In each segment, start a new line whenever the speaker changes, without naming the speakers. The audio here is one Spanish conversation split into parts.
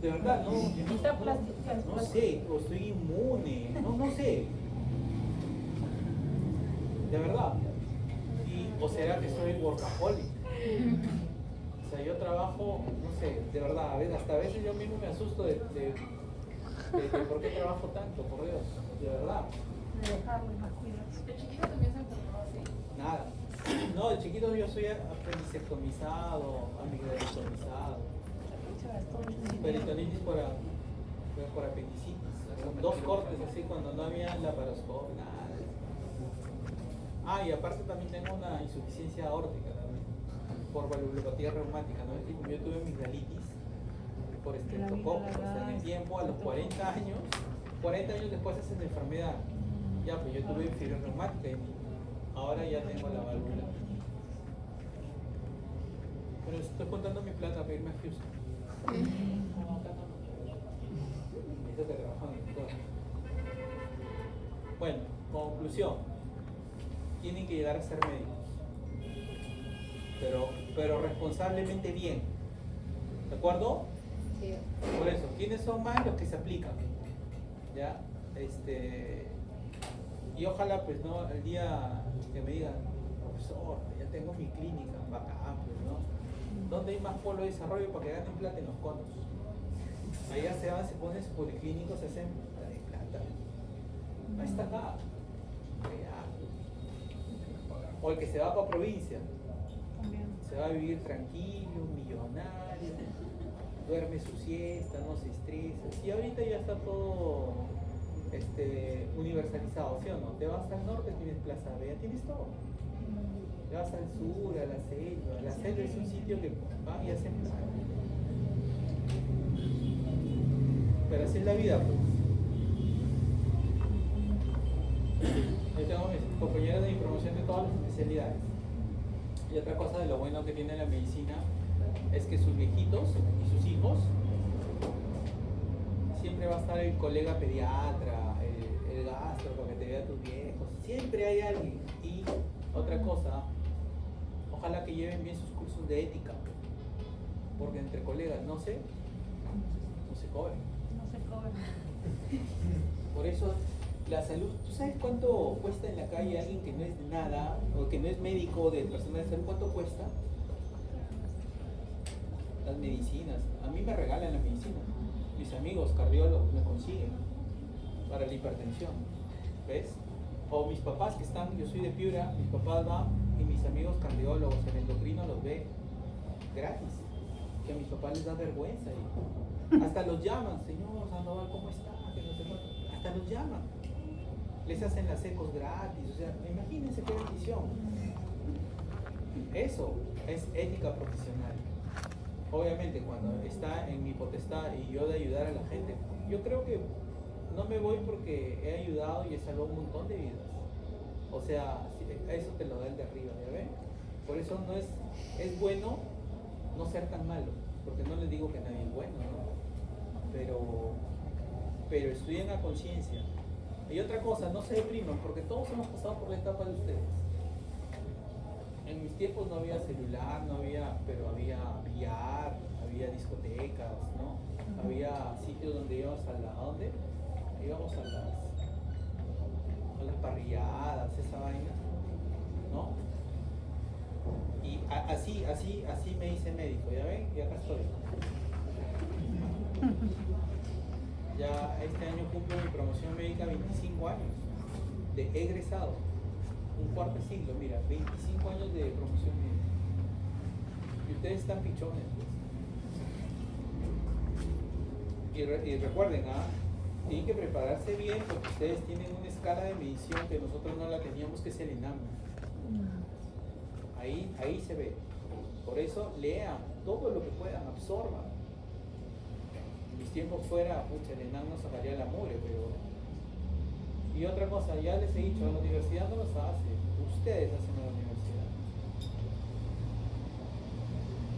De verdad, no, no
Está
sé, o estoy inmune, no sé, de verdad. O será que soy workaholic. O sea, yo trabajo, no sé, de verdad, hasta a veces yo mismo me asusto de por qué trabajo tanto, por Dios, de verdad.
de dejarlo más cuidados.
¿De chiquito también se enfermó así?
Nada. No, de chiquito yo soy apendicectomizado, amigdalectomizado, peritonitis por apendicitis, dos cortes así cuando no había laparoscopio, nada. Ah, y aparte también tengo una insuficiencia aórtica también, por valvulopatía reumática, ¿no? Yo tuve amigdalitis por estreptococcus, o sea, en el tiempo, a los 40 años después de esa enfermedad, ya pues yo tuve fibrosis reumática y ahora ya tengo la válvula. Pero estoy contando mi plata para irme a Houston. No, acá no. Necesito que trabajan en todo. Bueno, conclusión. Tienen que llegar a ser médicos. Pero responsablemente bien. ¿De acuerdo?
Sí.
Por eso, ¿quiénes son más los que se aplican? ¿Ya? Y ojalá pues no el día que me digan, profesor, ya tengo mi clínica, bacán, pues, ¿no? ¿Dónde hay más polo de desarrollo para que ganen plata? En los conos. Allá se van, se ponen sus policlínicos, se hacen de plata. Ahí está acá. Allá. O el que se va para provincia, se va a vivir tranquilo, millonario, duerme su siesta, no se estresa. Y ahorita ya está todo universalizado, ¿sí o no? Te vas al norte, tienes Plaza Vea, tienes todo. Te vas al sur, a la selva. La selva es un sitio que van y hacen nada. Pero así es la vida, pues. Yo tengo mis compañeros de mi promoción de todas las especialidades. Y otra cosa de lo bueno que tiene la medicina es que sus viejitos y sus hijos siempre va a estar el colega pediatra, el gastro para que te vea a tus viejos. Siempre hay alguien. Y otra cosa, ojalá que lleven bien sus cursos de ética, porque entre colegas no se cobran.
No se cobra.
Por eso la salud, ¿tú sabes cuánto cuesta en la calle alguien que no es nada o que no es médico de personal de salud? ¿Cuánto cuesta? Las medicinas. A mí me regalan la medicina. Mis amigos cardiólogos me consiguen para la hipertensión. ¿Ves? O mis papás que están, yo soy de Piura, mis papás van y mis amigos cardiólogos, el endocrino los ve gratis. Que a mis papás les da vergüenza. Y hasta los llaman, señor Sandoval, ¿cómo está? Que no sé cuánto. Hasta los llaman. Les hacen las ecos gratis. O sea, imagínense qué bendición. Eso es ética profesional. Obviamente cuando está en mi potestad y yo de ayudar a la gente, yo creo que no me voy porque he ayudado y he salvado un montón de vidas. O sea, eso te lo da el de arriba, ¿ya ven? Por eso no es bueno no ser tan malo, porque no les digo que nadie es bueno, ¿no? Pero estudien a conciencia. Y otra cosa, no se depriman, porque todos hemos pasado por la etapa de ustedes. En mis tiempos no había celular, pero había billar, había discotecas, ¿no? Había sitios donde íbamos ¿a dónde? Íbamos a las parrilladas, esa vaina, ¿no? Y así me hice médico, ¿ya ven? Y acá estoy. Ya este año cumplo mi promoción médica 25 años de egresado. Un cuarto de siglo, mira, 25 años de promoción médica. Y ustedes están pichones, pues. Y recuerden, tienen que prepararse bien porque ustedes tienen una escala de medición que nosotros no la teníamos, que es el ENAM. Ahí se ve. Por eso lean todo lo que puedan, absorban. En mis tiempos fuera, el ENAM nos sacaría la mugre, pero... Y otra cosa, ya les he dicho, la universidad no los hace, ustedes hacen a la universidad.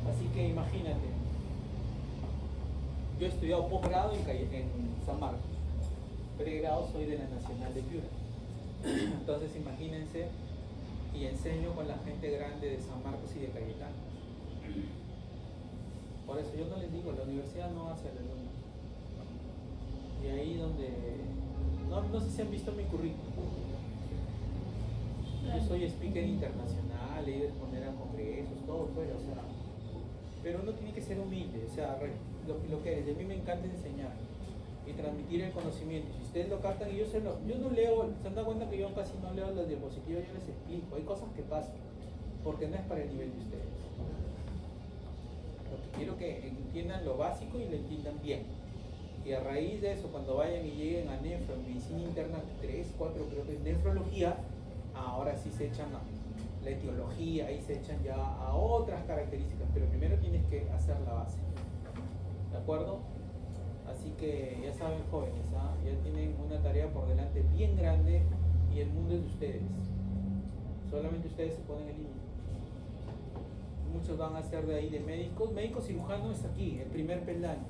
Así que imagínate, yo he estudiado posgrado en San Marcos, pregrado soy de la Nacional de Piura. Entonces imagínense, y enseño con la gente grande de San Marcos y de Cayetano. Por eso yo no les digo, la universidad no hace al alumno. Y ahí donde... No sé si han visto mi currículum. Yo soy speaker internacional, he ido a exponer a congresos, todo fuera, o sea... Pero uno tiene que ser humilde, o sea, lo que eres. Y a mí me encanta enseñar y transmitir el conocimiento. Si ustedes lo captan, y yo no leo, se han dado cuenta que yo casi no leo las diapositivas, yo les explico. Hay cosas que pasan, porque no es para el nivel de ustedes. Lo que quiero que entiendan lo básico y lo entiendan bien. Y a raíz de eso, cuando vayan y lleguen a nefro, en medicina interna 3, 4, creo que es nefrología, ahora sí se echan a la etiología, ahí se echan ya a otras características, pero primero tienes que hacer la base. ¿De acuerdo? Así que ya saben, jóvenes, ya tienen una tarea por delante bien grande y el mundo es de ustedes. Solamente ustedes se ponen el límite. Muchos van a ser de ahí de médicos. Médico cirujano es aquí, el primer peldaño.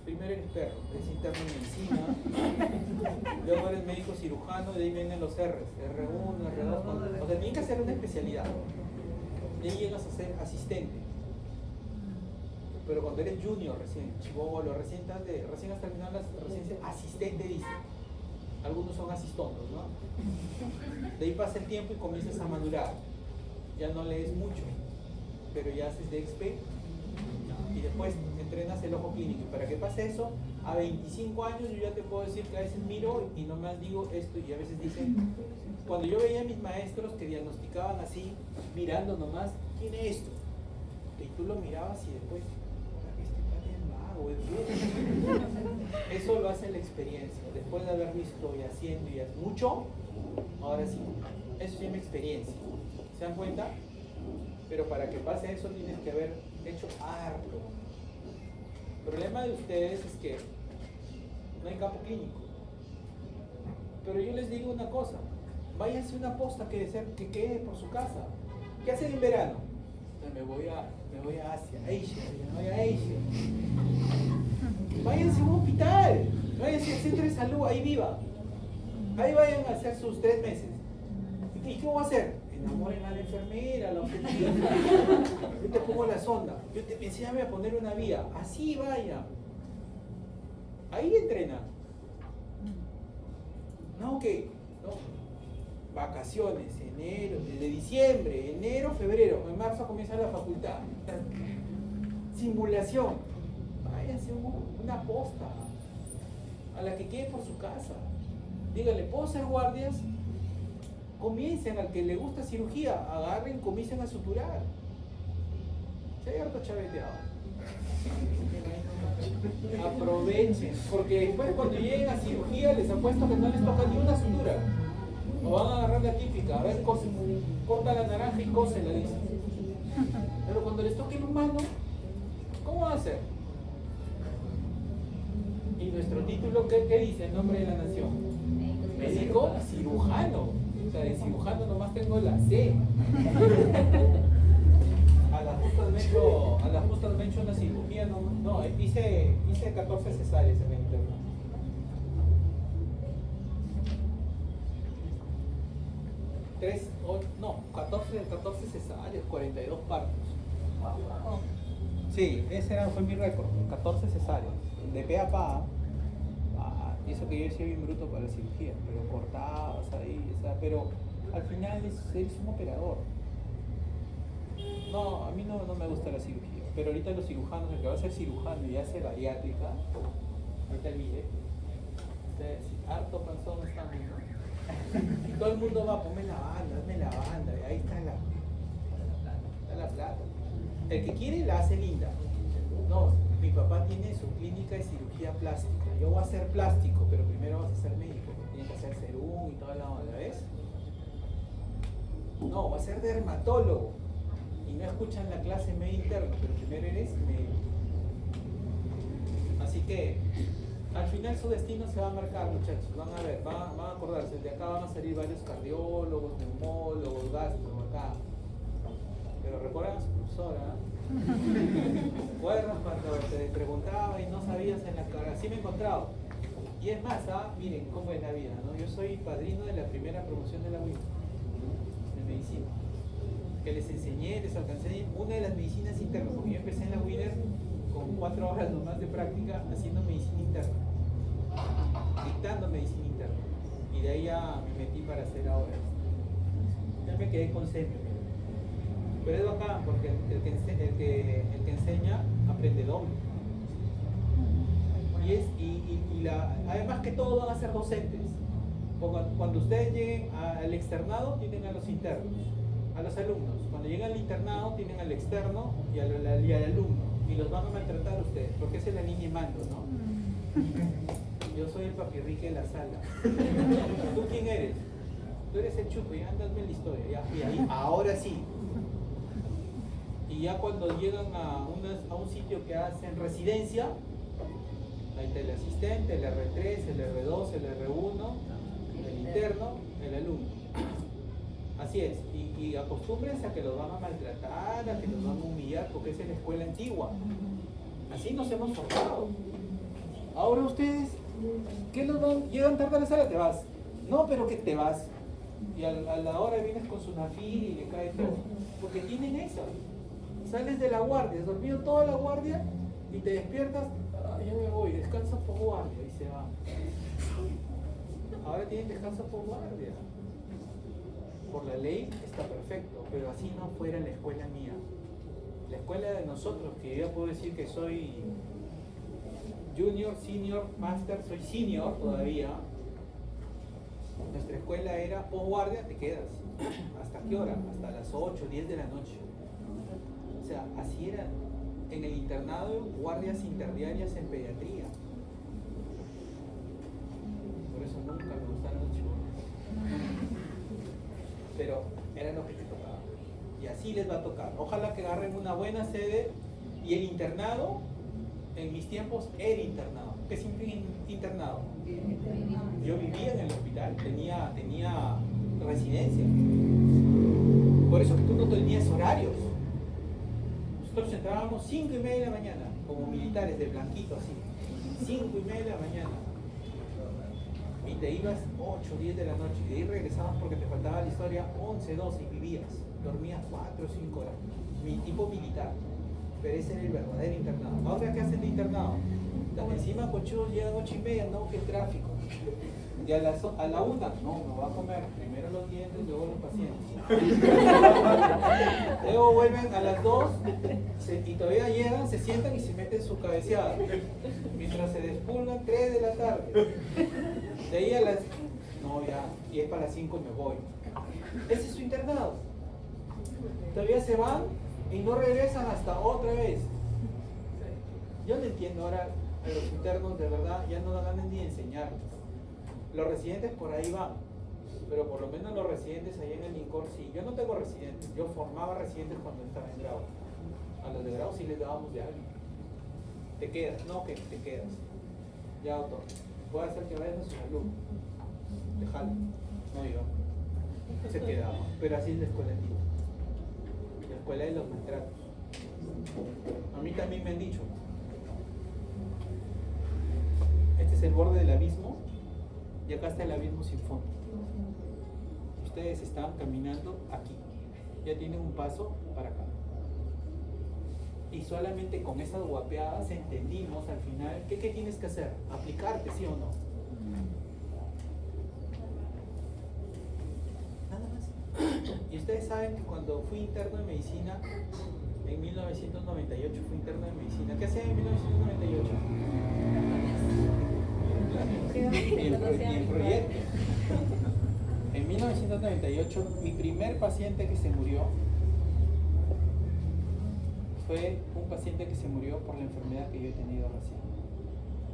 Primero eres perro, eres interno en medicina, luego eres médico cirujano, de ahí vienen los R's, R1, R2, o sea, tienes que hacer una especialidad. Y ahí llegas a ser asistente. Pero cuando eres junior recién, chibolo, recién has terminado la residencia, asistente dice. Algunos son asistondos, ¿no? De ahí pasa el tiempo y comienzas a madurar. Ya no lees mucho, pero ya haces de expe y después entrenas el ojo clínico. Y para que pase eso, a 25 años yo ya te puedo decir que a veces miro y nomás digo esto y a veces dicen, cuando yo veía a mis maestros que diagnosticaban así, mirando nomás, ¿quién es esto? Y tú lo mirabas y después, eso lo hace la experiencia. Después de haber visto y haciendo y mucho, ahora sí, eso se llama experiencia. ¿Se dan cuenta? Pero para que pase eso tienes que haber hecho harto. El problema de ustedes es que no hay campo clínico. Pero yo les digo una cosa, váyanse a una posta que quede por su casa. ¿Qué hacen en verano? Me voy a Asia, Váyanse a un hospital, váyanse al centro de salud, ahí viva. Ahí vayan a hacer sus 3 meses. ¿Y qué voy a hacer? Enamoren a la enfermera, a la obstetricia. Yo te pongo la sonda, enséñame a poner una vía, así vaya. Ahí entrena. No, que vacaciones, enero, desde diciembre, enero, febrero, en marzo comienza la facultad. Simulación. Váyanse a una posta a la que quede por su casa. Díganle, ¿puedo ser guardias? Comiencen, al que le gusta cirugía, agarren, comiencen a suturar. Se hay harto chaveteado. Aprovechen, porque después cuando lleguen a cirugía les apuesto que no les toca ni una sutura. O van a agarrar la típica, a ver, corta la naranja y cósela, dicen. Pero cuando les toque el humano, ¿cómo va a hacer? Y nuestro título, ¿qué dice el nombre de la nación? Médico cirujano. O sea, de cirujano nomás tengo la C. A las justas me he hecho una cirugía, no, hice 14 cesáreas en el interno. 14 cesáreas, 42 partos. Sí, fue mi récord, 14 cesáreas. De pe a pa, y eso que yo decía bien bruto para la cirugía, pero cortadas ahí, o sea, pero al final eres un operador. No, a mí no me gusta la cirugía, pero ahorita los cirujanos, el que va a ser cirujano y hace bariátrica, ahorita el mire, harto panzón estamos, ¿no? Y todo el mundo va, ponme la banda, hazme la banda, y ahí está la plata. El que quiere la hace linda. No, mi papá tiene su clínica de cirugía plástica. Yo voy a hacer plástico, pero primero vas a ser médico. Tienes que hacer serum y toda la onda, ¿ves? No, va a ser dermatólogo. Y no escuchan la clase medio interno, pero primero eres médico. Así que al final su destino se va a marcar, muchachos. Van a ver, van a acordarse. De acá van a salir varios cardiólogos, neumólogos, gastro, acá. Pero recuerdan a su profesora, ¿Recuerdas cuando te preguntaba y no sabías en la cara? Así me he encontrado. Y es más, miren cómo es la vida, ¿no? Yo soy padrino de la primera promoción de la UIN, de medicina. Que les enseñé, les alcancé una de las medicinas internas, porque yo empecé en la UINER con 4 horas nomás de práctica haciendo medicina interna, dictando medicina interna. Y de ahí ya me metí para hacer ahora. Ya me quedé con semio. Pero es bacán porque el que enseña aprende doble. Además que todos van a ser docentes. Cuando ustedes lleguen al externado, tienen a los internos, a los alumnos. Cuando llegan al internado, tienen al externo y al alumno. Y los van a maltratar ustedes, porque esa es la línea de mando, ¿no? Yo soy el papirrique de la sala. ¿Tú quién eres? Tú eres el chupo, ya andadme la historia. Ya, y ahí, ahora sí. Y ya cuando llegan a un sitio que hacen residencia, ahí está el asistente, el R3, el R2, el R1, el interno, el alumno. Así es, y acostúmbrense a que los van a maltratar, a que los van a humillar, porque esa es la escuela antigua. Así nos hemos formado. Ahora ustedes, ¿qué los van? Llegan tarde a la sala, te vas. No, pero que te vas. Y a la hora vienes con su nafil y le cae todo. Porque tienen eso. Sales de la guardia, has dormido toda la guardia y te despiertas, ya me voy, descansa por guardia y se va. Ahora tienen descanso por guardia. Por la ley está perfecto, pero así no fuera la escuela mía. La escuela de nosotros, que yo ya puedo decir que soy junior, senior, master, soy senior todavía. Nuestra escuela era posguardia, te quedas. ¿Hasta qué hora? Hasta las 8, 10 de la noche. O sea, así era. En el internado, guardias interdiarias en pediatría. Por eso nunca me gustaron los chibones. Pero era lo que te tocaba. Y así les va a tocar. Ojalá que agarren una buena sede. Y el internado, en mis tiempos, era internado. ¿Qué significa internado? Yo vivía en el hospital, tenía residencia. Por eso que tú no tenías horarios. Nosotros entrábamos 5:30 de la mañana, como militares de blanquito así. 5:30 de la mañana. Y te ibas 8, 10 de la noche. Y de ahí regresabas porque te faltaba la historia 11, 12 y vivías. Dormías 4 o 5 horas. Mi tipo militar. Pero ese era el verdadero internado. Ahora, ¿qué hacen de internado? Encima cochudos llegan 8:30, no, que tráfico. Y a la 1, no, me va a comer primero los dientes, luego los pacientes. Luego vuelven a las 2 y todavía llegan, se sientan y se meten su cabeceada. Mientras se despulgan 3 de la tarde. De ahí a las... No, ya, y es para las 5 me voy. Ese es su internado. Todavía se van y no regresan hasta otra vez. Yo no entiendo ahora a los internos, de verdad, ya no dan ganas ni de enseñarles. Los residentes por ahí van, pero por lo menos los residentes ahí en el INCOR sí. Yo no tengo residentes, yo formaba residentes cuando estaba en grado. A los de grado sí les dábamos de algo. Te quedas, no que te quedas. Ya, doctor, puede hacer que vayas a su salud. Te jalo. No iba. Se quedaba. Pero así es la escuela antigua. La escuela de los maltratos. A mí también me han dicho, este es el borde del abismo y acá está el abismo sin fondo. Ustedes están caminando aquí, ya tienen un paso para acá. Y solamente con esas guapeadas entendimos al final ¿qué tienes que hacer? Aplicarte, ¿sí o no? Nada más. Y ustedes saben que cuando fui interno de medicina, en 1998 fui interno de medicina. ¿Qué hacía en 1998? El proyecto. En 1998, mi primer paciente que se murió fue un paciente que se murió por la enfermedad que yo he tenido recién.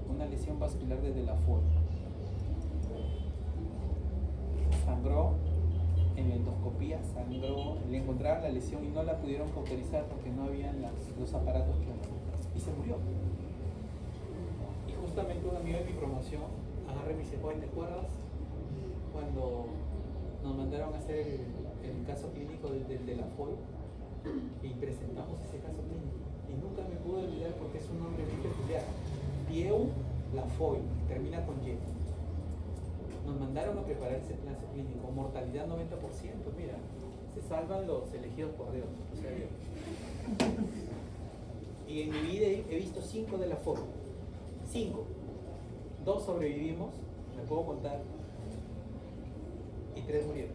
Una lesión vascular desde la FOI. Sangró. En la endoscopía sangró, le encontraron la lesión y no la pudieron cauterizar porque no habían los aparatos que y se murió. Y justamente un amigo de mi promoción agarré y me dice, oye, ¿te acuerdas cuando nos mandaron a hacer el caso clínico de la FOI? Y presentamos ese caso clínico. Y nunca me pude olvidar porque es un nombre muy peculiar. Pieu Lafoy, termina con Y. Nos mandaron a preparar ese plan clínico, mortalidad 90%, mira, se salvan los elegidos por Dios, o sea, Y en mi vida he visto 5 de la forma. 5. 2 sobrevivimos, me puedo contar, y 3 murieron.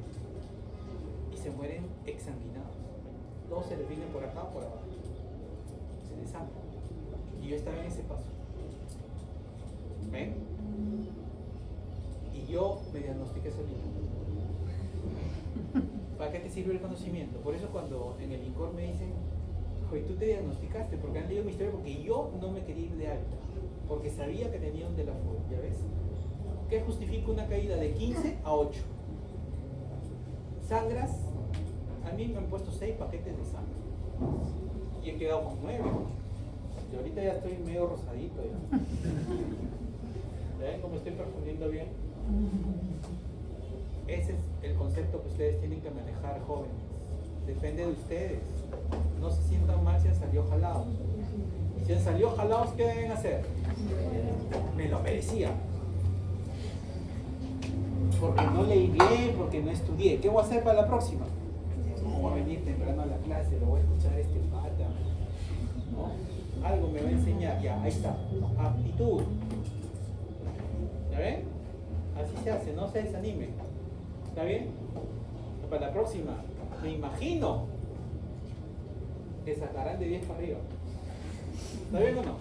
Y se mueren exsanguinados. Todos se les vienen por acá o por abajo. Se desangran. Y yo estaba en ese paso. ¿Ven? Y yo me diagnostiqué solito. ¿Para qué te sirve el conocimiento? Por eso cuando en el INCOR me dicen, oye, tú te diagnosticaste, porque han leído mi historia, porque yo no me quería ir de alta, porque sabía que tenía un Delafoe, ¿ya ves? ¿Qué justifica una caída de 15 a 8? Sangras, a mí me han puesto 6 paquetes de sangre y he quedado con 9. Y ahorita ya estoy medio rosadito ya. ¿Ven cómo estoy perfundiendo bien? Ese es el concepto que ustedes tienen que manejar, jóvenes. Depende de ustedes. No se sientan mal si han salido jalados. Y si han salido jalados, ¿qué deben hacer? Me lo merecía. Porque no leí bien, porque no estudié. ¿Qué voy a hacer para la próxima? No voy a venir temprano a la clase, lo voy a escuchar a este pata, ¿no? Algo me va a enseñar. Ya, ahí está. Aptitud. ¿Ya ven? Así se hace, no se desanimen. ¿Está bien? Para la próxima, me imagino que sacarán de 10 para arriba. ¿Está bien o no?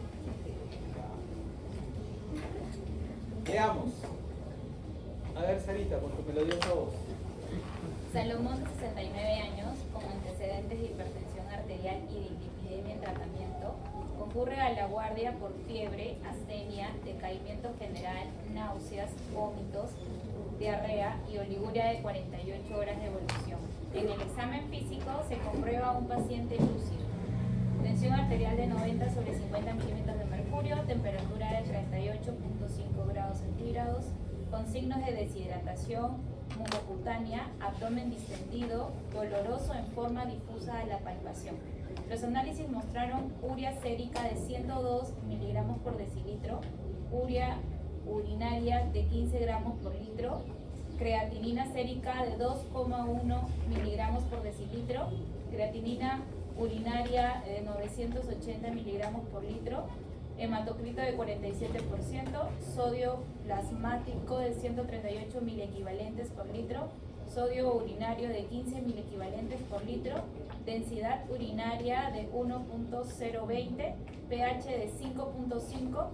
Veamos. A ver, Sarita, porque me lo dio a vos.
Salomón, de 69 años, con antecedentes de hipertensión arterial y de hiperlipidemia en tratamiento, concurre a la guardia por fiebre, astenia, decaimiento general, náuseas, vómitos, diarrea y oliguria de 48 horas de evolución. En el examen físico se comprueba un paciente lúcido. Tensión arterial de 90 sobre 50 milímetros de mercurio, temperatura de 38.5 grados centígrados, con signos de deshidratación, mucocutánea, abdomen distendido, doloroso en forma difusa a la palpación. Los análisis mostraron urea sérica de 102 miligramos por decilitro, urea urinaria de 15 gramos por litro, creatinina sérica de 2,1 miligramos por decilitro, creatinina urinaria de 980 miligramos por litro, hematocrito de 47%, sodio plasmático de 138 miliequivalentes por litro, sodio urinario de 15 miliequivalentes por litro, densidad urinaria de 1.020, pH de 5.5,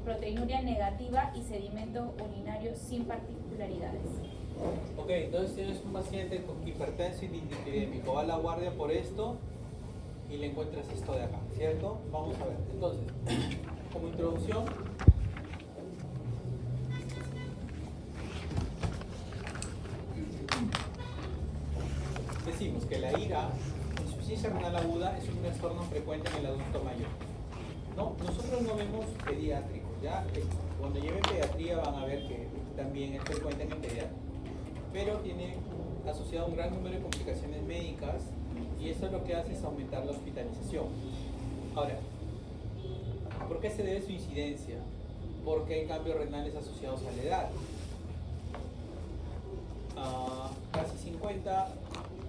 proteinuria negativa y sedimento urinario sin particularidades.
Ok, entonces tienes un paciente con hipertensión y dislipidémico, va a la guardia por esto y le encuentras esto de acá, ¿cierto? Vamos a ver. Entonces, como introducción, decimos que la IRA, insuficiencia renal aguda, es un trastorno frecuente en el adulto mayor. No, nosotros no vemos pediátricos, ya cuando lleven pediatría van a ver que también es frecuente en el pediatra, pero tiene asociado un gran número de complicaciones médicas y eso lo que hace es aumentar la hospitalización. Ahora, ¿por qué se debe su incidencia? Porque hay cambios renales asociados a la edad. Casi 50,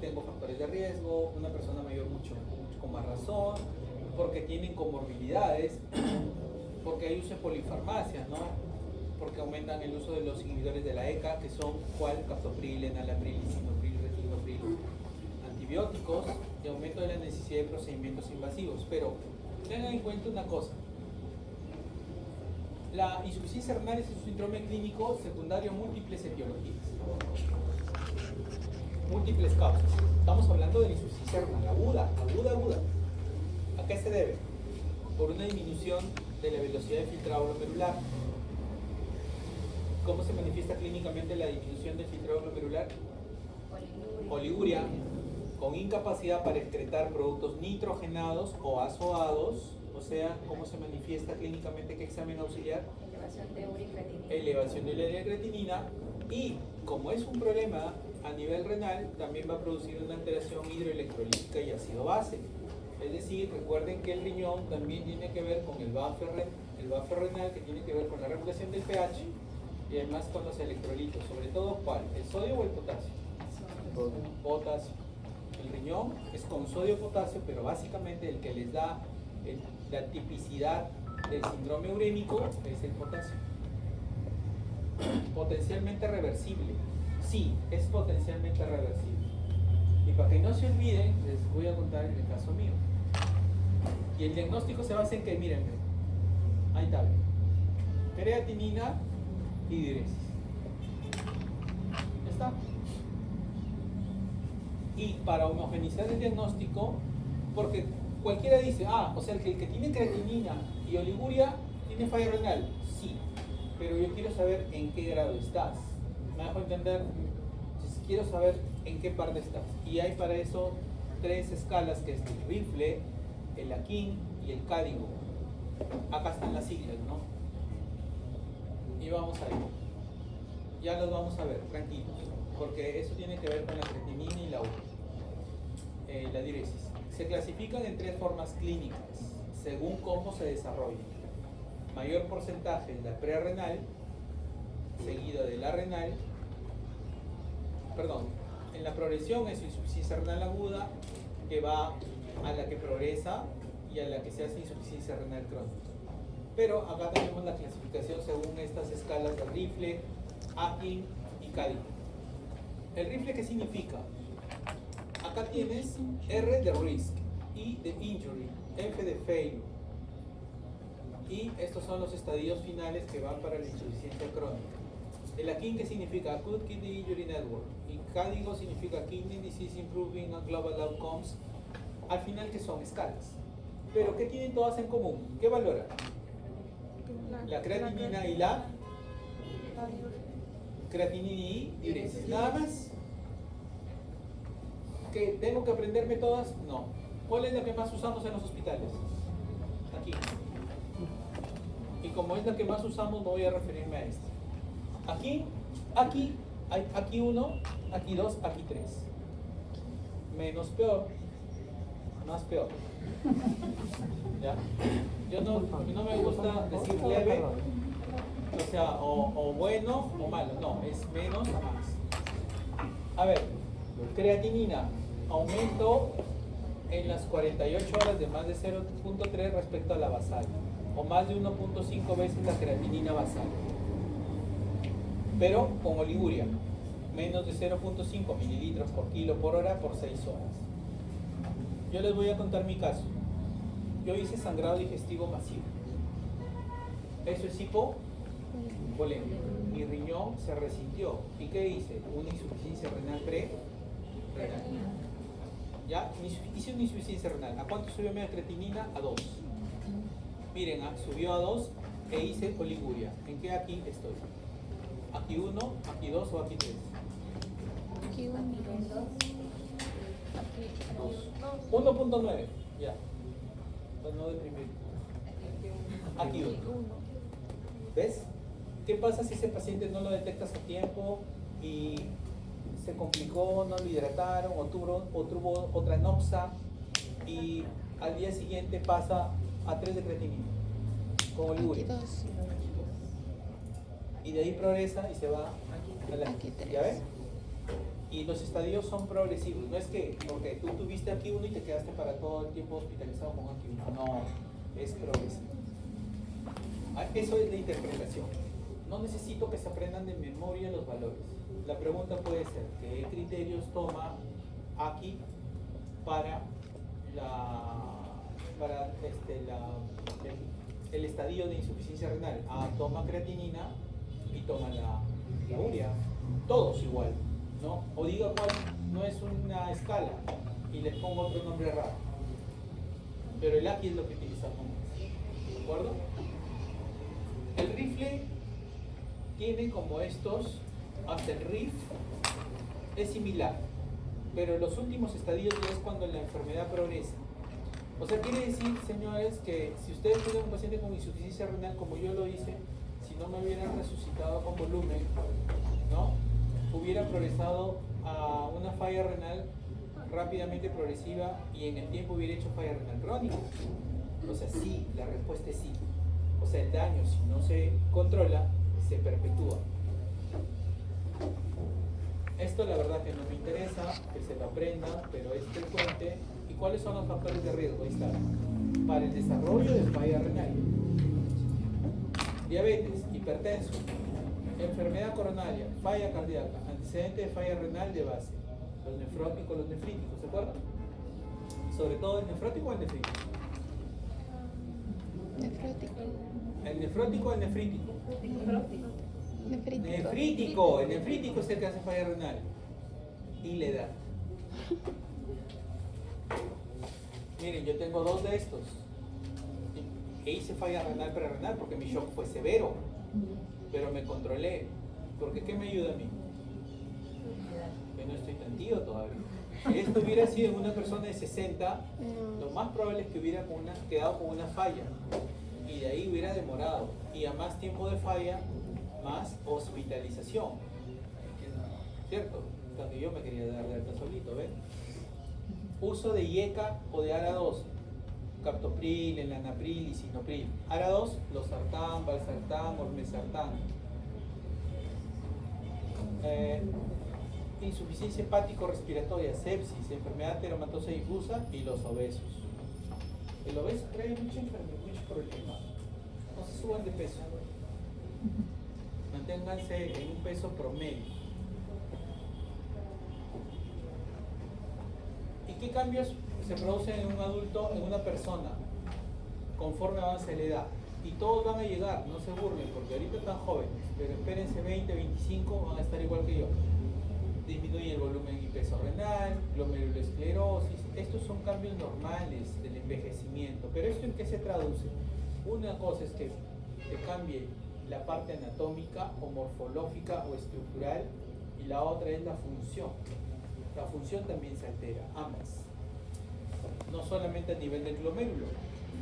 tengo factores de riesgo, una persona mayor mucho con más razón, porque tienen comorbilidades, porque hay uso de polifarmacias, ¿no? Porque aumentan el uso de los inhibidores de la ECA, que son ¿cuál? Captopril, enalapril, lisinopril, retinopril, antibióticos y aumento de la necesidad de procedimientos invasivos. Pero tengan en cuenta una cosa. La insuficiencia renal es un síndrome clínico secundario a múltiples etiologías. Múltiples causas. Estamos hablando de la insuficiencia renal aguda. ¿A qué se debe? Por una disminución de la velocidad de filtrado glomerular. ¿Cómo se manifiesta clínicamente la disminución del filtrado glomerular? Oliguria, con incapacidad para excretar productos nitrogenados o azoados. O sea, ¿cómo se manifiesta clínicamente? ¿Qué examen auxiliar?
Elevación de urea y creatinina.
Elevación de urea y creatinina. Y como es un problema a nivel renal, también va a producir una alteración hidroelectrolítica y ácido base. Es decir, recuerden que el riñón también tiene que ver con el buffer renal, que tiene que ver con la regulación del pH y además con los electrolitos. Sobre todo, ¿cuál? ¿El sodio o el potasio? Potasio. El riñón es con sodio potasio, pero básicamente el que les da la tipicidad del síndrome urémico es el potasio. Potencialmente reversible. Sí, es potencialmente reversible. Y para que no se olviden, les voy a contar el caso mío. Y el diagnóstico se basa en que, miren, ahí está, creatinina y diuresis. Ya está. Y para homogeneizar el diagnóstico, porque cualquiera dice, o sea, el que tiene creatinina y oliguria tiene falla renal. Sí, pero yo quiero saber en qué grado estás. ¿Me dejo entender? Entonces, quiero saber en qué parte estás. Y hay para eso 3 escalas, que es el Rifle, el Akin y el Cadigo. Acá están las siglas, ¿no? Y vamos a ir. Ya los vamos a ver, tranquilos, porque eso tiene que ver con la creatinina y la diuresis. Se clasifican en 3 formas clínicas, según cómo se desarrollan. Mayor porcentaje en la prerrenal, seguido de la renal, en la progresión es insuficiencia renal aguda, que va a la que progresa y a la que se hace insuficiencia renal crónica. Pero acá tenemos la clasificación según estas escalas de Rifle, Akin y Cadigo. ¿El Rifle qué significa? Acá tienes R de risk, I de injury, F de failure. Y estos son los estadios finales que van para la insuficiencia crónica. El Akin, ¿qué significa? Acute Kidney Injury Network. Y Cadigo significa Kidney Disease Improving and Global Outcomes. Al final, ¿qué son? Escalas. Pero ¿qué tienen todas en común? ¿Qué valoran? La creatinina y la creatinina y diuresis. ¿Nada más? ¿Que tengo que aprenderme todas? No. ¿Cuál es la que más usamos en los hospitales? Aquí. Y como es la que más usamos, no voy a referirme a esta. Aquí, aquí 1, aquí 2, aquí 3. Menos peor, más peor. ¿Ya? A mí no me gusta decir leve, o sea, o bueno o malo. No, es menos a más. A ver, creatinina, aumento en las 48 horas de más de 0.3 respecto a la basal, o más de 1.5 veces la creatinina basal. Pero con oliguria, menos de 0.5 mililitros por kilo por hora por 6 horas. Yo les voy a contar mi caso. Yo hice sangrado digestivo masivo. Eso es hipovolemia. Mi riñón se resintió. ¿Y qué hice? Una insuficiencia renal pre-renal. ¿Ya? Hice una insuficiencia renal. ¿A cuánto subió mi creatinina? A 2. Miren, subió a 2 e hice oliguria. ¿En qué aquí estoy? ¿Aquí 1, aquí 2 o aquí 3?
Aquí 1,
aquí 2. 1.9, ya. Pues no deprimir. Aquí 1. ¿Ves? ¿Qué pasa si ese paciente no lo detectas a tiempo y se complicó, no lo hidrataron o tuvo otra noxa y al día siguiente pasa a 3 de creatinina con oliguria? Y de ahí progresa y se va a la ¿ya ves? Y los estadios son progresivos. No es que porque tú tuviste aquí 1 y te quedaste para todo el tiempo hospitalizado con aquí 1. No, es progresivo. Eso es la interpretación. No necesito que se aprendan de memoria los valores. La pregunta puede ser, ¿qué criterios toma aquí para el estadio de insuficiencia renal? Toma creatinina y toma la urea. Todos igual, ¿no? O diga cuál no es una escala y les pongo otro nombre raro. Pero el AQI es lo que utilizamos. ¿De acuerdo? El Rifle tiene como estos, hasta el RIF es similar, pero los últimos estadios ya es cuando la enfermedad progresa. O sea, quiere decir, señores, que si ustedes tienen un paciente con insuficiencia renal, como yo lo hice, si no me hubieran resucitado con volumen, ¿no? Hubiera progresado a una falla renal rápidamente progresiva y en el tiempo hubiera hecho falla renal crónica. O sea, sí, la respuesta es sí. O sea, el daño, si no se controla, se perpetúa. Esto la verdad que no me interesa, que se lo aprenda, pero es frecuente. ¿Y cuáles son los factores de riesgo? Ahí está. para el desarrollo de falla renal. Diabetes, hipertenso, enfermedad coronaria, falla cardíaca, antecedente de falla renal de base, los nefróticos, los nefríticos, ¿se acuerdan? Sobre todo el nefrótico o el nefrítico.
Nefrótico.
El nefrótico o el nefrítico.
Nefrítico.
Nefrítico, el nefrítico es el que hace falla renal. Y la edad. Miren, yo tengo 2 de estos. E hice falla renal prerenal porque mi shock fue severo. Pero me controlé. Porque ¿qué me ayuda a mí? Que no estoy tan tío todavía. Si esto hubiera sido en una persona de 60, lo más probable es que hubiera quedado con una falla. Y de ahí hubiera demorado. Y a más tiempo de falla, más hospitalización. ¿Cierto? Cuando yo me quería dar de alta solito, ¿ven? Uso de IECA o de ARA2. Captopril, enalapril y sinopril. ARA2, losartán, valsartán, ormesartán. Insuficiencia hepático-respiratoria, sepsis, enfermedad teromatosa difusa y los obesos. El obeso trae muchos problemas. No se suban de peso. Manténganse en un peso promedio. ¿Y qué cambios se producen en un adulto, en una persona, conforme avanza la edad? Y todos van a llegar, no se burlen, porque ahorita están jóvenes, pero espérense 20, 25, van a estar igual que yo. Disminuye el volumen y peso renal, glomerulosclerosis. Estos son cambios normales del envejecimiento. ¿Pero esto en qué se traduce? Una cosa es que te cambie la parte anatómica o morfológica o estructural, y la otra es la función. La función también se altera, ambas. No solamente a nivel del glomérulo,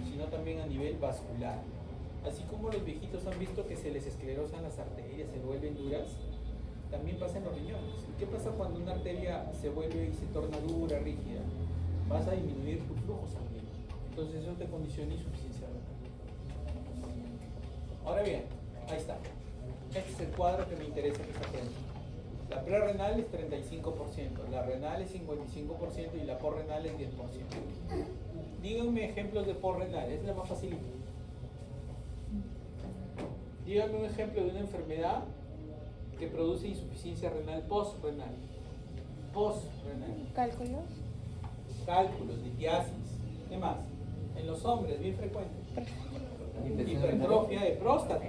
sino también a nivel vascular. Así como los viejitos han visto que se les esclerosan las arterias, se vuelven duras, también pasa en los riñones. ¿Qué pasa cuando una arteria se vuelve y se torna dura, rígida? Vas a disminuir tu flujo sanguíneo. Entonces eso te condiciona insuficiencia renal. Ahora bien, ahí está. Este es el cuadro que me interesa que se aprenda. La prerrenal es 35%, la renal es 55% y la porrenal es 10%. Díganme ejemplos de porrenal, es la más facilita. Díganme un ejemplo de una enfermedad que produce insuficiencia renal postrenal. Postrenal.
Cálculos.
Cálculos, litiasis. ¿Qué más? En los hombres, bien frecuente. Hipertrofia de próstata.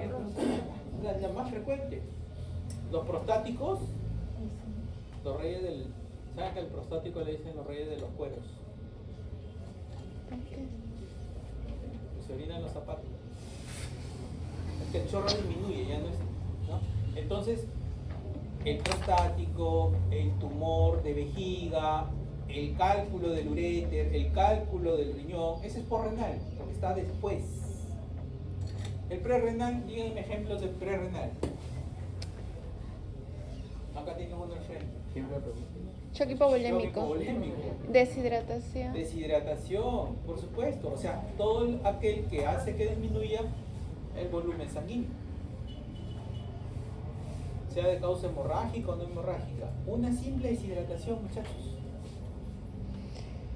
La más frecuente. Los prostáticos, los reyes del... ¿Saben que al prostático le dicen los reyes de los cueros?
Okay.
Que se orinan los zapatos. Es que el chorro disminuye, ya no es... ¿no? Entonces, el prostático, el tumor de vejiga, el cálculo del uréter, el cálculo del riñón, ese es porrenal, porque está después. El prerrenal, díganme ejemplos de prerrenal. Acá tiene uno al frente.
Choque hipovolémico.
Choque hipovolémico.
Deshidratación.
Deshidratación, por supuesto. O sea, todo aquel que hace que disminuya el volumen sanguíneo. Sea de causa hemorrágica o no hemorrágica. Una simple deshidratación, muchachos.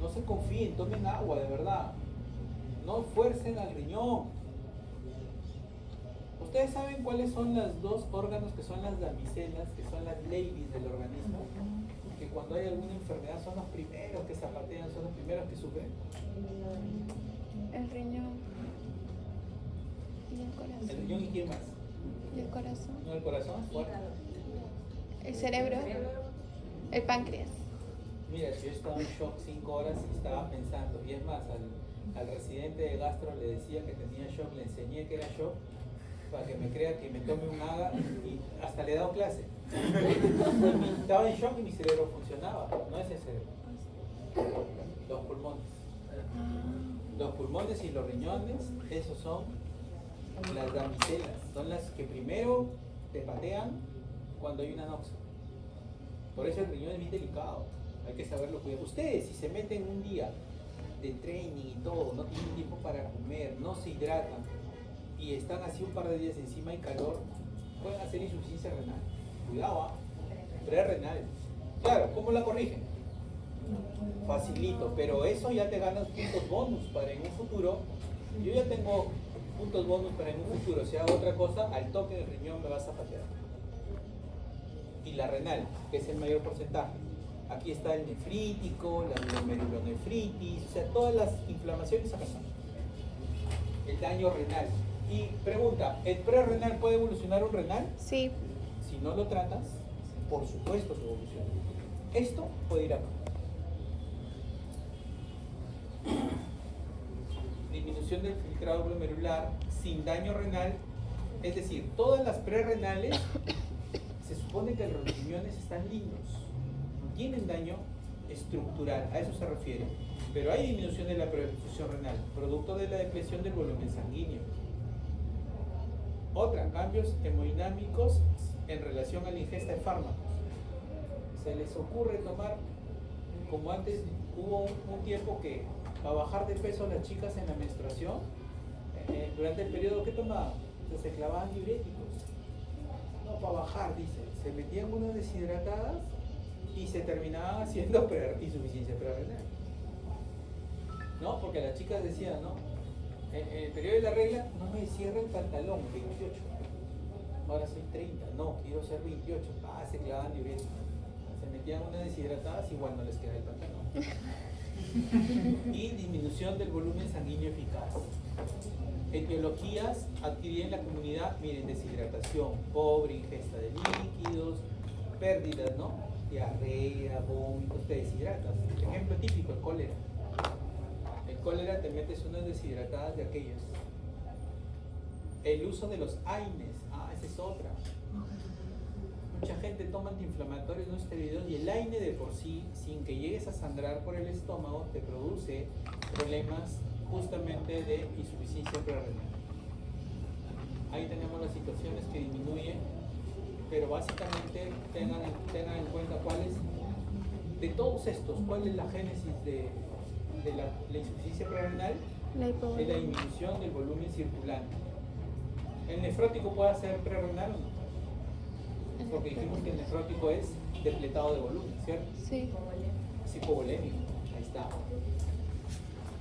No se confíen, tomen agua, de verdad. No fuercen al riñón. ¿Ustedes saben cuáles son los 2 órganos que son las damiselas, que son las ladies del organismo? Que cuando hay alguna enfermedad son los primeros que zapatean, son los primeros que sufren.
El riñón. Y el corazón.
¿El riñón y quién más?
Y el corazón.
¿No el corazón? Fuerte.
El cerebro. El páncreas.
Mira, yo estaba en shock 5 horas y estaba pensando, y es más, al residente de gastro le decía que tenía shock, le enseñé que era shock, para que me crea que me tome un AGA y hasta le he dado clase. Estaba en shock y mi cerebro funcionaba, no es el cerebro. Los pulmones. Los pulmones y los riñones, esos son las damiselas, son las que primero te patean cuando hay una anoxia. Por eso el riñón es bien delicado, hay que saberlo cuidar. Ustedes, si se meten un día de training y todo, no tienen tiempo para comer, no se hidratan y están así un par de días encima y calor, pueden hacer insuficiencia renal. Cuidado, prerrenal. Claro, ¿cómo la corrigen? Facilito, pero eso ya te ganas puntos bonus para en un futuro. Yo ya tengo puntos bonus para en un futuro. Si hago otra cosa, al toque del riñón me vas a patear. Y la renal, que es el mayor porcentaje. Aquí está el nefrítico, la glomerulonefritis, o sea, todas las inflamaciones acá están. El daño renal. Y pregunta, ¿el prerrenal puede evolucionar a un renal?
Sí.
Si no lo tratas, por supuesto que evoluciona. Esto puede ir acá. Disminución del filtrado glomerular sin daño renal, es decir, todas las prerrenales se supone que los riñones están lindos, no tienen daño estructural, a eso se refiere, pero hay disminución de la perfusión renal, producto de la depresión del volumen sanguíneo. Otra, cambios hemodinámicos en relación a la ingesta de fármacos. Se les ocurre tomar, como antes hubo un tiempo que para bajar de peso las chicas en la menstruación, durante el periodo que tomaban, se clavaban diuréticos. No, para bajar, dice, se metían unas deshidratadas y se terminaban haciendo insuficiencia prerrenal. ¿No? Porque las chicas decían, ¿no? En el periodo de la regla no me cierra el pantalón, 28. Ahora soy 30, no, quiero ser 28. Se clavaban diuréticos. Se metían unas deshidratadas, igual no les queda el pantalón. Y disminución del volumen sanguíneo eficaz. Etiologías adquiridas en la comunidad, miren, deshidratación, pobre ingesta de líquidos, pérdidas, ¿no? Diarrea, vómitos, te deshidratas. Ejemplo típico, el cólera. El cólera te metes unas deshidratadas de aquellas. El uso de los AINES, esa es otra. Mucha gente toma antiinflamatorios no esteroideos y el AINE de por sí, sin que llegues a sangrar por el estómago, te produce problemas justamente de insuficiencia prerrenal. Ahí tenemos las situaciones que disminuyen, pero básicamente tengan en cuenta cuáles, de todos estos, cuál es la génesis de la insuficiencia prerrenal. Es la disminución del volumen circulante. ¿El nefrótico puede ser prerrenal o no? Porque dijimos que el nefrótico es depletado de volumen, ¿cierto?
Sí.
Es hipovolémico, ahí está.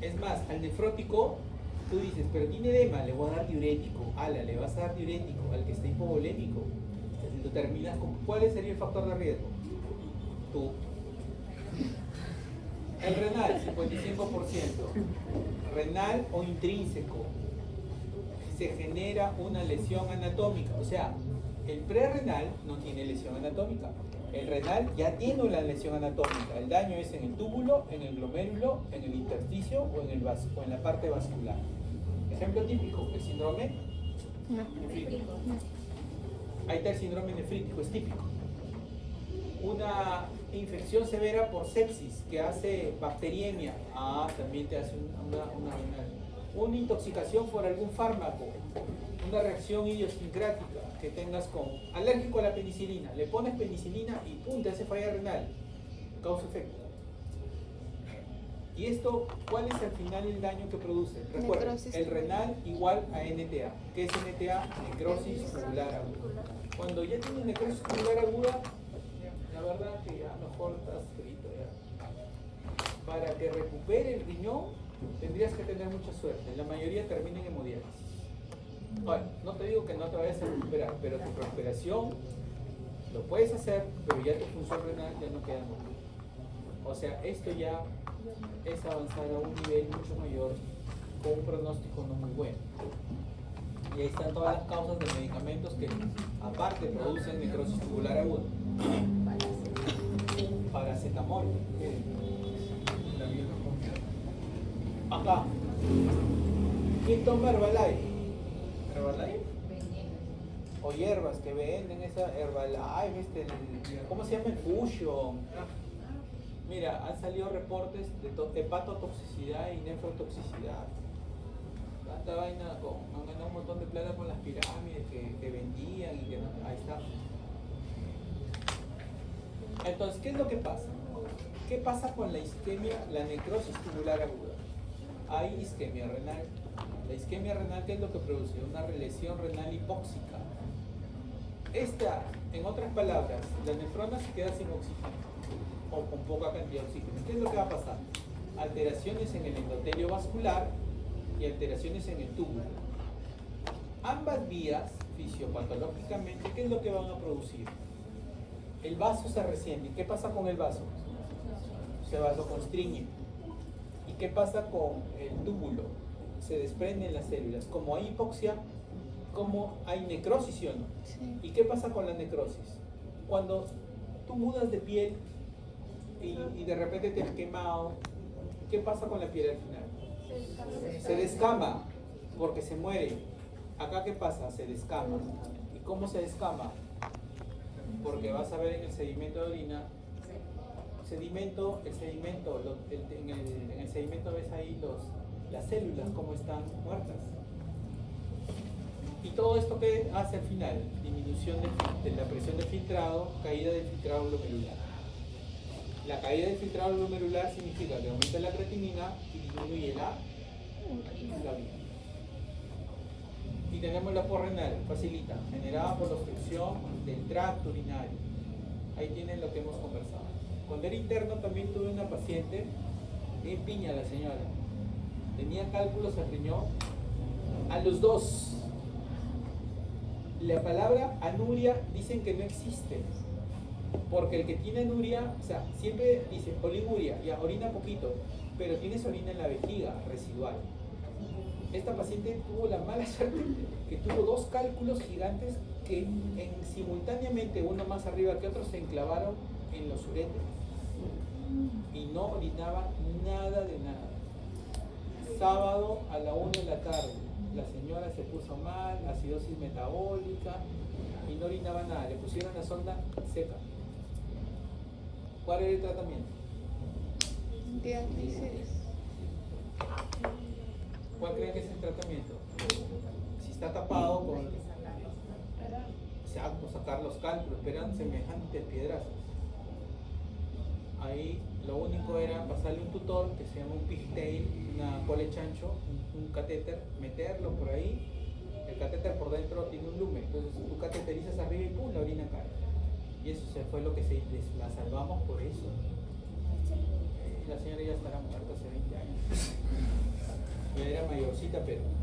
Es más, al nefrótico, tú dices, pero tiene edema, le voy a dar diurético. Le vas a dar diurético al que está hipovolémico. Lo terminas con, ¿cuál sería el factor de riesgo? Tú. El renal, 55%. Renal o intrínseco. Se genera una lesión anatómica. O sea, el prerrenal no tiene lesión anatómica. El renal ya tiene una lesión anatómica. El daño es en el túbulo, en el glomérulo, en el intersticio o en la parte vascular. Ejemplo típico, el síndrome nefrítico. Ahí está el síndrome nefrítico, es típico. Una infección severa por sepsis que hace bacteriemia. También te hace una renal. Una intoxicación por algún fármaco. Una reacción idiosincrática que tengas con alérgico a la penicilina. Le pones penicilina y ¡pum! Te hace falla renal. Causa-efecto. Y esto, ¿cuál es al final el daño que produce? Recuerden, el renal igual a NTA. ¿Qué es NTA? Necrosis tubular aguda. Cuando ya tienes necrosis tubular aguda, la verdad que ya mejor estás frito ya. Para que recupere el riñón, tendrías que tener mucha suerte. La mayoría termina en hemodiálisis. Bueno, no te digo que no te vayas a recuperar, pero tu recuperación lo puedes hacer, pero ya tu función renal ya no queda mucho. O sea, esto ya es avanzar a un nivel mucho mayor con un pronóstico no muy bueno. Y ahí están todas las causas de medicamentos que aparte producen necrosis tubular aguda. Paracetamol. Acá. ¿Quién toma Herbalife? ¿Herbalife? O hierbas que venden esa Herbalife, ¿cómo se llama? El Fusion. Mira, han salido reportes de hepatotoxicidad y nefrotoxicidad. Tanta vaina, han ganado un montón de plata con las pirámides que vendían y que no, ahí está. Entonces, ¿qué es lo que pasa? ¿Qué pasa con la isquemia, la necrosis tubular aguda? Hay isquemia renal. La isquemia renal, ¿qué es lo que produce? Una lesión renal hipóxica. En otras palabras, la nefrona se queda sin oxígeno o con poca cantidad de oxígeno. ¿Qué es lo que va a pasar? Alteraciones en el endotelio vascular y alteraciones en el túbulo. Ambas vías, fisiopatológicamente, ¿qué es lo que van a producir? El vaso se resiente. ¿Qué pasa con el vaso? Se vasoconstriñe. ¿Y qué pasa con el túbulo? Se desprenden las células. Como hay hipoxia, como hay necrosis, ¿sí o no?
Sí.
¿Y qué pasa con la necrosis? Cuando tú mudas de piel y de repente te has quemado, ¿qué pasa con la piel al final? Se descama porque se muere. Acá, ¿qué pasa? Se descama. ¿Y cómo se descama? Porque vas a ver en el sedimento de orina, en el sedimento ves ahí las células como están muertas. Y todo esto que hace al final, disminución de la presión del filtrado, caída del filtrado glomerular. La caída del filtrado glomerular significa que aumenta la creatinina y disminuye la orina. Y tenemos la porrenal, facilita, generada por la obstrucción del tracto urinario. Ahí tienen lo que hemos conversado. Cuando era interno también tuve una paciente, bien piña la señora, tenía cálculos al riñón, a los dos. La palabra anuria dicen que no existe, porque el que tiene anuria, o sea, siempre dice oliguria, ya orina poquito, pero tienes orina en la vejiga residual. Esta paciente tuvo la mala suerte que tuvo dos cálculos gigantes que simultáneamente, uno más arriba que otro, se enclavaron en los uréteros y no orinaba nada de nada. Sábado a la 1 de la tarde, la señora se puso mal, acidosis metabólica y no orinaba nada. Le pusieron la sonda seca. ¿Cuál era el tratamiento?
Diálisis.
¿Cuál creen que es el tratamiento? Si está tapado, sacar los cálculos, pero eran semejantes piedrazos. Ahí lo único era pasarle un tutor que se llama un pigtail, una cole chancho, un catéter, meterlo por ahí. El catéter por dentro tiene un lumen, entonces tú cateterizas arriba y pum, la orina cae. Y eso fue lo que la salvamos por eso. La señora ya estará muerta hace 20 años. Ya era mayorcita,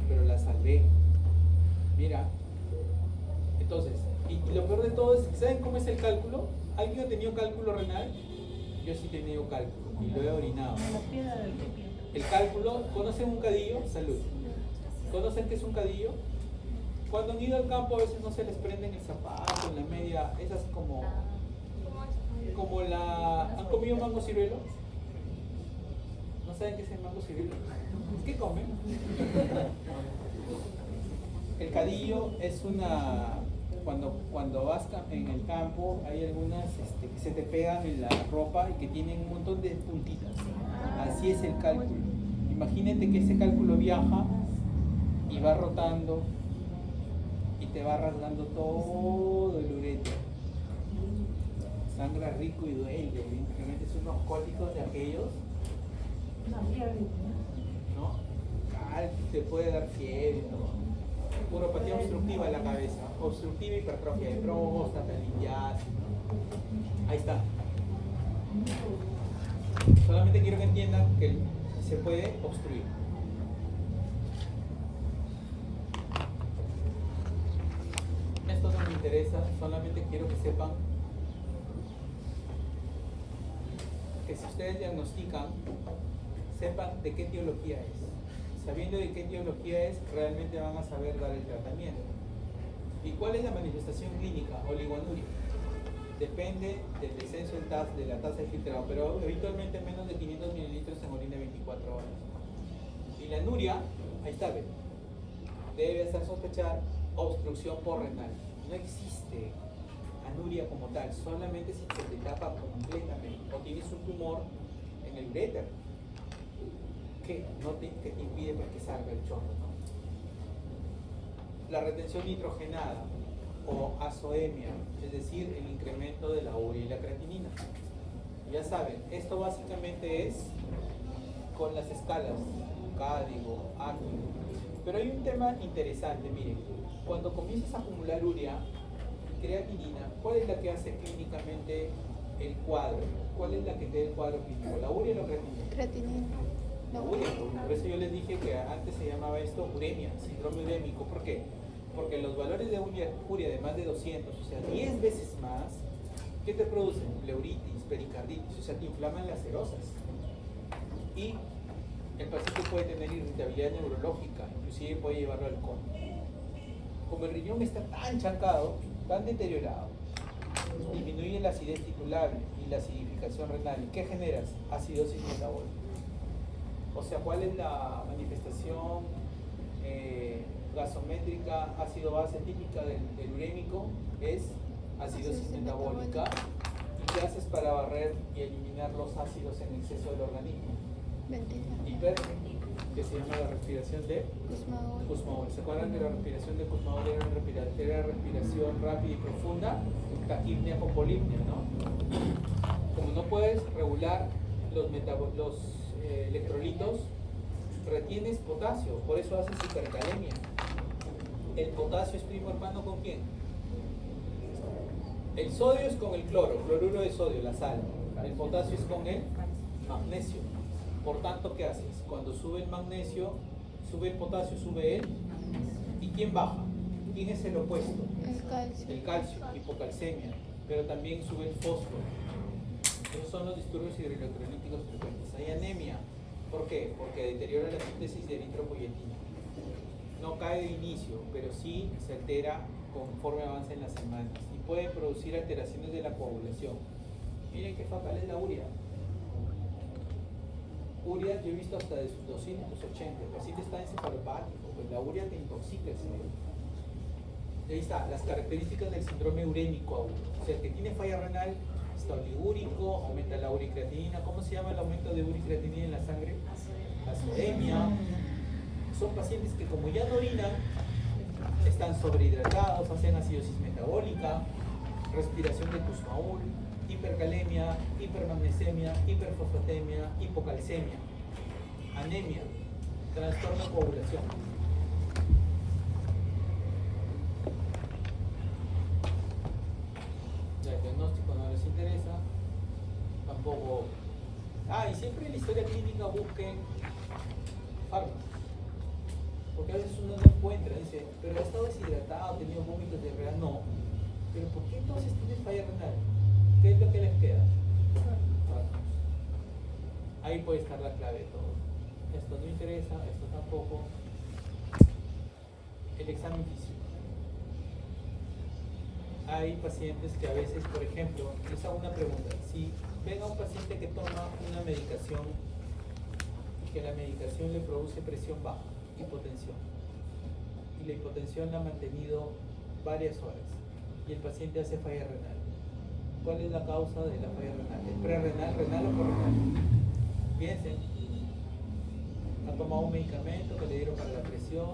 pero la salvé. Mira. Entonces, y lo peor de todo es, ¿saben cómo es el cálculo? ¿Alguien ha tenido cálculo renal? Yo sí he tenido cálculo y lo he orinado. El cálculo, ¿conocen un cadillo? Salud. ¿Conocen qué es un cadillo? Cuando han ido al campo a veces no se les prende en el zapato, en la media, esas como ¿han comido mango ciruelo? ¿No saben qué es el mango ciruelo? ¿Qué comen? El cadillo es cuando vas en el campo, hay algunas que se te pegan en la ropa y que tienen un montón de puntitas. Así es el cálculo. Imagínate que ese cálculo viaja y va rotando y te va rasgando todo el uréter. Sangra rico y duele. Simplemente son unos cólicos de aquellos. ¿No? Te puede dar fiebre, ¿no? Uropatía obstructiva en la cabeza, obstructiva hipertrofia de próstata, litiasis, ¿no? Ahí está. Solamente quiero que entiendan que se puede obstruir. Esto no me interesa, solamente quiero que sepan que si ustedes diagnostican, sepan de qué etiología es. Sabiendo de qué etiología es, realmente van a saber dar el tratamiento. ¿Y cuál es la manifestación clínica? Oligoanuria. Depende del descenso de la tasa de filtrado, pero habitualmente menos de 500 mililitros en orina 24 horas. Y la anuria, ahí está, ¿ven? Debe hacer sospechar obstrucción porrenal. No existe anuria como tal, solamente si se te tapa completamente o tienes un tumor en el uréter que te impide que salga el chorro, ¿no? La retención nitrogenada o azoemia, es decir, el incremento de la urea y la creatinina. Ya saben, esto básicamente es con las escalas Cádigo, Acme. Pero hay un tema interesante, miren, cuando comienzas a acumular urea, creatinina, ¿cuál es la que hace clínicamente el cuadro? ¿Cuál es la que te da el cuadro clínico? ¿La urea o la creatinina?
Creatinina.
La urea. Por eso yo les dije que antes se llamaba esto uremia, síndrome urémico. ¿Por qué? Porque los valores de urea de más de 200, o sea, 10 veces más, ¿qué te producen? Pleuritis, pericarditis, o sea, te inflaman las serosas. Y el paciente puede tener irritabilidad neurológica, inclusive puede llevarlo al coma. Como el riñón está tan chancado, tan deteriorado, disminuye la acidez titulable y la acidificación renal. ¿Qué generas? Acidosis metabólica. O sea, ¿cuál es la manifestación gasométrica, ácido-base típica del urémico? Es acidosis metabólica. ¿Y qué haces para barrer y eliminar los ácidos en exceso del organismo? Hiper, que se llama la respiración de Kussmaul. ¿Se acuerdan que la respiración de Kussmaul era respiración rápida y profunda? Taquipnea con polipnea, ¿no? Como no puedes regular los electrolitos, retienes potasio, por eso haces hipercalemia. El potasio es primo hermano ¿con quién? El sodio es con el cloruro de sodio, la sal. El potasio es con el magnesio. Por tanto, ¿qué haces? Cuando sube el magnesio, sube el potasio, sube el... ¿Y quién baja? ¿Quién es el opuesto? El calcio, hipocalcemia. Pero también sube el fósforo. Esos son los disturbios hidroelectrolíticos frecuentes. Hay anemia. ¿Por qué? Porque deteriora la síntesis de eritropoyetina. No cae de inicio, pero sí se altera conforme avancen las semanas. Y puede producir alteraciones de la coagulación. Miren qué fatal es la urea. Urea, yo he visto hasta de 280, el paciente está encefalopático, pues la urea te intoxica el cerebro. Y ahí está, las características del síndrome urémico agudo. O sea, el que tiene falla renal está oligúrico, aumenta la uricreatinina. ¿Cómo se llama el aumento de uricreatinina en la sangre? Acidemia. Son pacientes que como ya no orinan, están sobrehidratados, hacen acidosis metabólica, respiración de Kussmaul, hipercalemia, hipermagnesemia, hiperfosfatemia, hipocalcemia, anemia, trastorno de coagulación. Ya el diagnóstico no les interesa, tampoco. Y siempre en la historia clínica busquen fármacos, porque a veces uno no encuentra, dice, pero ha estado deshidratado, ha tenido vómitos de diarrea. No, pero ¿por qué entonces tienes falla renal? ¿Qué es lo que les queda? Ahí puede estar la clave de todo. Esto no interesa, esto tampoco. El examen físico. Hay pacientes que a veces, por ejemplo, les hago una pregunta. Si ven a un paciente que toma una medicación y que la medicación le produce presión baja, hipotensión, y la hipotensión la ha mantenido varias horas, y el paciente hace falla renal, ¿cuál es la causa de la falla renal? ¿Es prerrenal, renal o correnal? Piensen, ha tomado un medicamento que le dieron para la presión,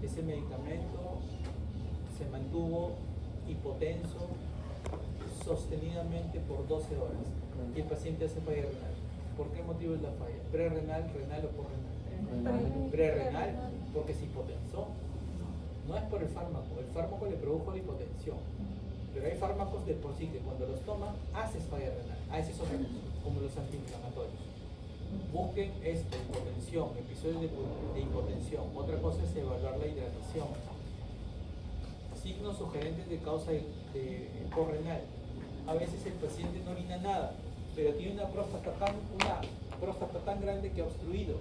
ese medicamento se mantuvo hipotenso sostenidamente por 12 horas y el paciente hace falla renal. ¿Por qué motivo es la falla? ¿Prerrenal, renal o correnal? Prerrenal, porque se hipotensó. No es por el fármaco le produjo la hipotensión. Pero hay fármacos de por sí que cuando los toman haces falla renal. Ese es otra cosa, como los antiinflamatorios. Busquen esto, hipotensión, episodios de hipotensión. Otra cosa es evaluar la hidratación. Signos sugerentes de causa de correnal. A veces el paciente no orina nada, pero tiene una próstata tan grande que ha obstruido.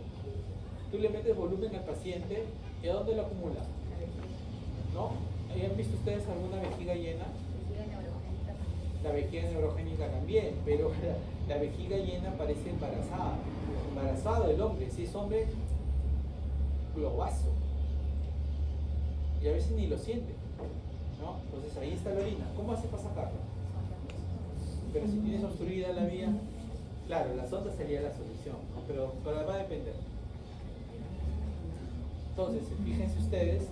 Tú le metes volumen al paciente y ¿a dónde lo acumula? ¿No? ¿Han visto ustedes alguna vejiga llena? La vejiga neurogénica también, pero la vejiga llena parece embarazado el hombre. Si es hombre, globazo. Y a veces ni lo siente, ¿no? Entonces ahí está la orina. ¿Cómo hace para sacarla? Pero si tienes obstruida la vía, claro, la sonda sería la solución, ¿no? pero va a depender. Entonces, fíjense ustedes,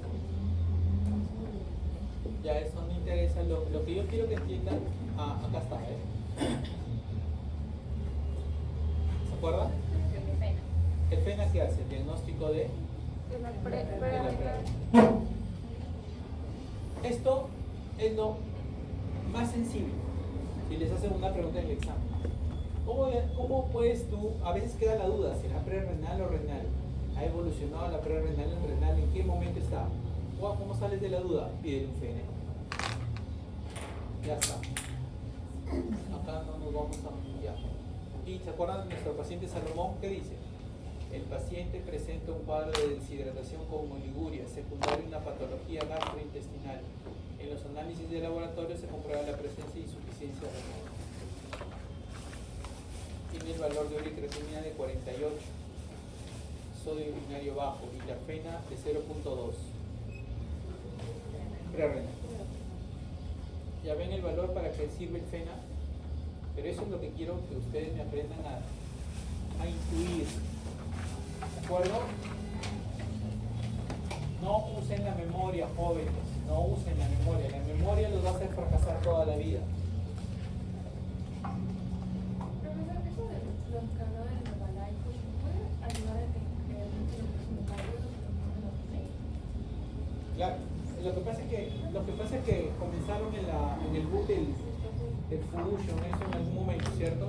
ya eso no interesa, lo que yo quiero que entiendan, acá está, ¿se acuerdan? El FENA ¿qué hace? El diagnóstico de la previa. Esto es lo más sensible, si les hacen una pregunta en el examen. ¿Cómo puedes tú, a veces queda la duda, si era prerrenal o renal? ¿Ha evolucionado la prerrenal en renal? ¿En qué momento está? ¿Cómo sales de la duda? Pide un FENE. Ya está. Acá no nos vamos a... Ya. Y ¿se acuerdan de nuestro paciente Salomón? ¿Qué dice? El paciente presenta un cuadro de deshidratación con oliguria, secundaria a una patología gastrointestinal. En los análisis de laboratorio se comprueba la presencia de insuficiencia renal. Tiene el valor de uricreatinina de 48, sodio urinario bajo y la fena de 0.2. Prerrenal. Ya ven el valor para que sirve el FENA, pero eso es lo que quiero que ustedes me aprendan a intuir. ¿De acuerdo? No usen la memoria, jóvenes, no usen la memoria. La memoria los va a hacer fracasar toda la vida.
Profesor, eso de los que hablaba del Herbalife, ¿puede ayudar a que realmente lo que es un cargo
Claro, lo que pasa es que comenzaron en el boom del Fusion, eso en algún momento, ¿cierto?